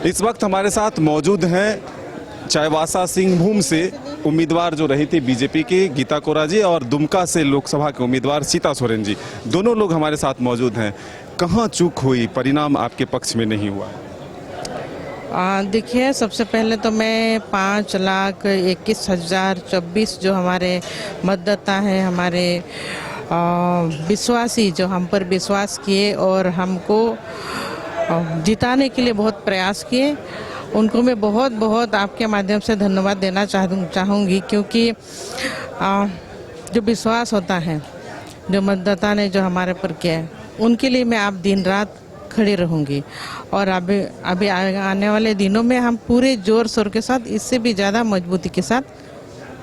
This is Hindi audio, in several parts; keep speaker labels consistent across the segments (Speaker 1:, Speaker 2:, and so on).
Speaker 1: इस वक्त हमारे साथ मौजूद हैं चाईबासा सिंहभूम से उम्मीदवार जो रही थी बीजेपी की गीता कोरा जी और दुमका से लोकसभा के उम्मीदवार सीता सोरेन जी। दोनों लोग हमारे साथ मौजूद हैं। कहाँ चूक हुई, परिणाम आपके पक्ष में नहीं हुआ?
Speaker 2: देखिए, सबसे पहले तो मैं 5,21,024 जो हमारे मतदाता हैं, हमारे विश्वासी जो हम पर विश्वास किए और हमको जिताने के लिए बहुत प्रयास किए, उनको मैं बहुत बहुत आपके माध्यम से धन्यवाद देना चाहूँगी, क्योंकि जो विश्वास होता है जो मतदाता ने जो हमारे पर किया है, उनके लिए मैं आप दिन रात खड़ी रहूँगी। और अभी आने वाले दिनों में हम पूरे जोर शोर के साथ, इससे भी ज़्यादा मजबूती के साथ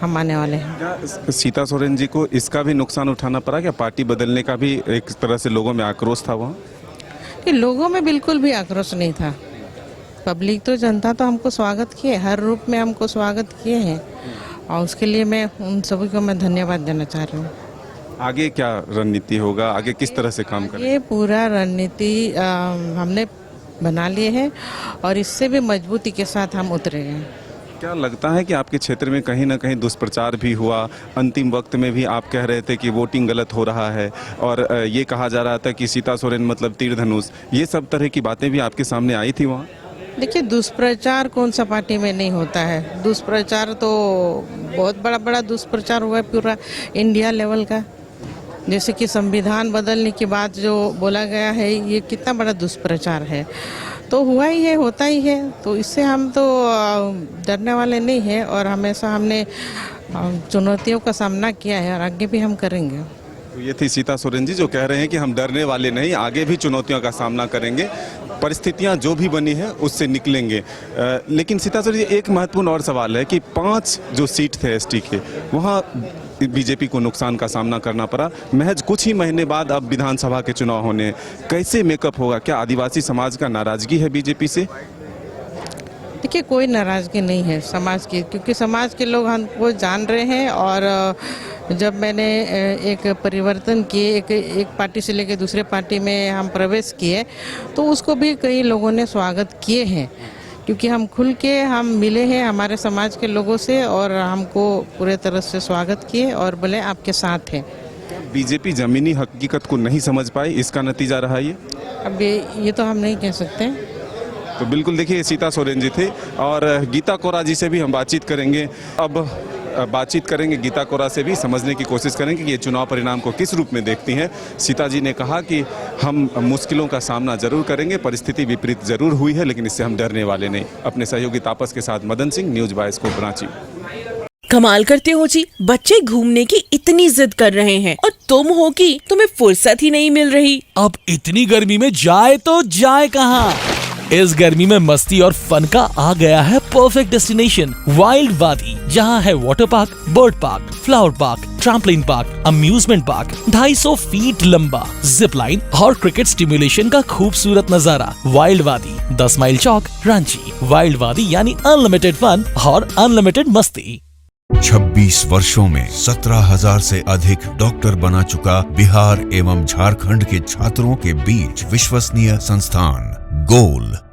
Speaker 2: हम आने वाले हैं।
Speaker 1: क्या सीता सोरेन जी को इसका भी नुकसान उठाना पड़ा? क्या पार्टी बदलने का भी एक तरह से लोगों में आक्रोश था वहाँ?
Speaker 2: कि लोगों में बिल्कुल भी आक्रोश नहीं था। पब्लिक तो, जनता तो हमको स्वागत किए, हर रूप में हमको स्वागत किए हैं, और उसके लिए मैं उन सभी को मैं धन्यवाद देना चाह रही हूँ।
Speaker 1: आगे क्या रणनीति होगा, आगे किस तरह से काम करें?
Speaker 2: ये पूरा रणनीति हमने बना लिए है और इससे भी मजबूती के साथ हम उतरे हैं।
Speaker 1: क्या लगता है कि आपके क्षेत्र में कहीं ना कहीं दुष्प्रचार भी हुआ? अंतिम वक्त में भी आप कह रहे थे कि वोटिंग गलत हो रहा है, और ये कहा जा रहा था कि सीता सोरेन मतलब तीर धनुष, ये सब तरह की बातें भी आपके सामने आई थी वहाँ?
Speaker 2: देखिए, दुष्प्रचार कौन सा पार्टी में नहीं होता है। दुष्प्रचार तो बहुत बड़ा दुष्प्रचार हुआ है पूरा इंडिया लेवल का। जैसे कि संविधान बदलने की बात जो बोला गया है, ये कितना बड़ा दुष्प्रचार है। तो हुआ ही है, होता ही है, तो इससे हम तो डरने वाले नहीं हैं, और हमेशा हमने चुनौतियों का सामना किया है और आगे भी हम करेंगे।
Speaker 1: तो ये थी सीता सोरेन जी जो कह रहे हैं कि हम डरने वाले नहीं, आगे भी चुनौतियों का सामना करेंगे, परिस्थितियां जो भी बनी है उससे निकलेंगे। लेकिन सीता सोरेन जी, एक महत्वपूर्ण और सवाल है कि 5 जो सीट थे एसटी के, वहाँ बीजेपी को नुकसान का सामना करना पड़ा। महज कुछ ही महीने बाद अब विधानसभा के चुनाव होने, कैसे मेकअप होगा? क्या आदिवासी समाज का नाराजगी है बीजेपी से?
Speaker 2: देखिए, कोई नाराजगी नहीं है समाज की, क्योंकि समाज के लोग हमको जान रहे हैं। और जब मैंने एक परिवर्तन किए, एक पार्टी से लेकर दूसरे पार्टी में हम प्रवेश किए, तो उसको भी कई लोगों ने स्वागत किए हैं, क्योंकि हम खुल के हम मिले हैं हमारे समाज के लोगों से, और हमको पूरे तरह से स्वागत किए और बोले आपके साथ हैं।
Speaker 1: बीजेपी जमीनी हकीकत को नहीं समझ पाई, इसका नतीजा रहा ये?
Speaker 2: अब ये तो हम नहीं कह सकते।
Speaker 1: तो बिल्कुल, देखिए, सीता सोरेन जी थे, और गीता कोरा जी से भी हम बातचीत करेंगे। अब बातचीत करेंगे गीता कोरा से भी, समझने की कोशिश करेंगे कि ये चुनाव परिणाम को किस रूप में देखती हैं। सीता जी ने कहा कि हम मुश्किलों का सामना जरूर करेंगे, परिस्थिति विपरीत जरूर हुई है, लेकिन इससे हम डरने वाले नहीं। अपने सहयोगी तापस के साथ मदन सिंह, न्यूज बायोस्कोप रांची।
Speaker 3: कमाल करते हो जी, बच्चे घूमने की इतनी जिद कर रहे हैं और तुम हो कि तुम्हें फुर्सत ही नहीं मिल रही।
Speaker 4: अब इतनी गर्मी में जाए तो जाए कहाँ? इस गर्मी में मस्ती और फन का आ गया है परफेक्ट डेस्टिनेशन, वाइल्ड वादी, जहाँ है water park, bird park, flower park, trampoline park, amusement park, 250 feet लंबा, जिप लाइन और क्रिकेट स्टिमुलेशन का खूबसूरत नजारा। वाइल्ड वादी, 10 माइल चौक, रांची। वाइल्ड वादी यानी अनलिमिटेड फन और अनलिमिटेड मस्ती।
Speaker 5: 26 वर्षों में 17,000 से अधिक डॉक्टर बना चुका बिहार एवं झारखंड के छात्रों के बीच विश्वसनीय संस्थान गोल।